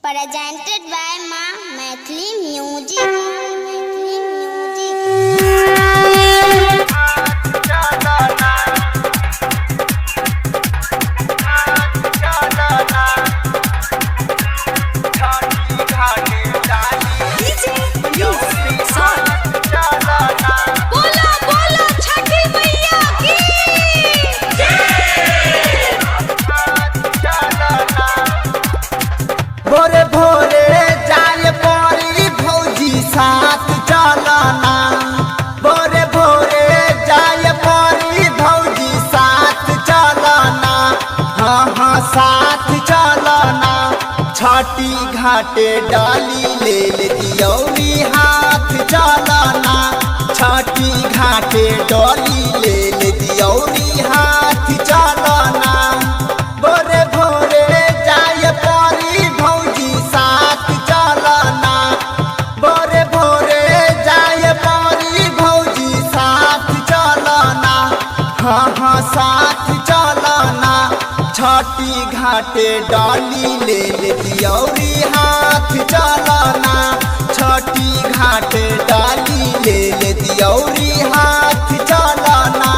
presented by Maithili Music. भोरे भोरे जाय पड़ी भौजी साथ चलना। भोरे भोरे जाय पड़ी भौजी साथ चलना। हाँ हाँ साथ चलना। छठी घाटे डाली ले दियौरी हाथ चलना। छठी घाटे डाली ले दियौरी हाथ चलना। भोरे भोरे जाय पड़ी भौजी साथ चलना। भोरे भोरे जाय पड़ी भौजी साथ चलना। हाँ हाँ साथ चलना। छठी घाटे डाली ले दियौरी हाथ चलना। छठी घाटे डाली ले दियौरी हाथ चलना।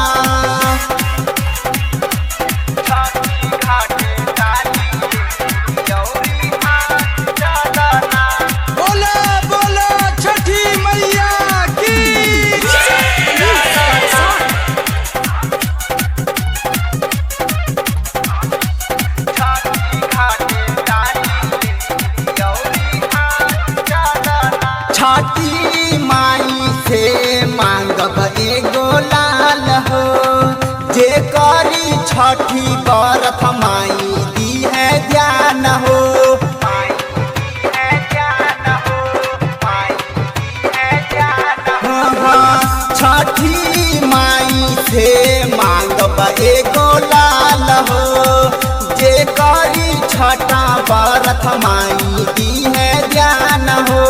छठी माई से मांगब एगो लाल हो। जे करी छठी व्रत माई दी है ध्यान हो। छठी माई से मांगब एगो लाल हो। जे करी छठा व्रत माई दी है ध्यान हो।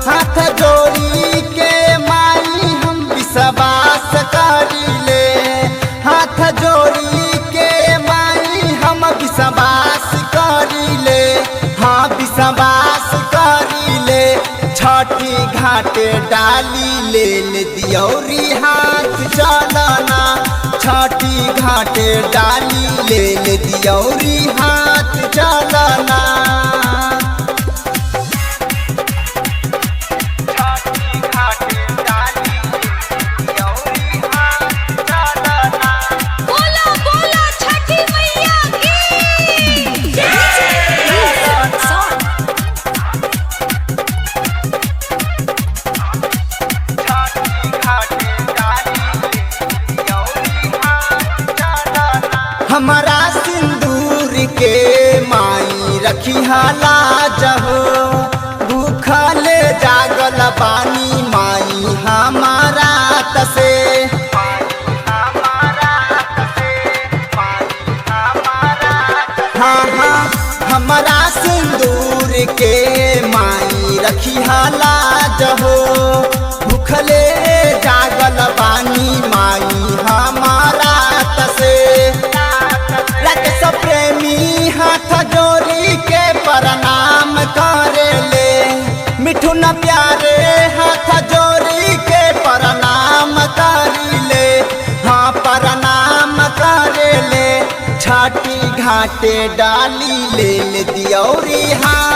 हाथ जोड़ी के माई हम विश्वास करिले। हाथ जोड़ी के माई हम विश्वास करिले। हाँ विश्वास करिले। छठी घाटे डाली ले दियौरी हाथ चलना। छठी घाटे डाली ले दियौरी हाथ चलना। हमारा सिंदूर के माई रखी लाज हो। भूखल जागल बानी माई हमारा तसे। हाँ हाँ हमारा सिंदूर के माई रखी लाज हो। भूखले जागल बानी माई हमारा तसे। प्रेमी हाथ जोड़ी के प्रणाम करेले। मिठुन प्यारे हाथ जोड़ी के प्रणाम करिले। हाँ प्रणाम करेले। छठी घाटे डाली ले दियौरी हाँ।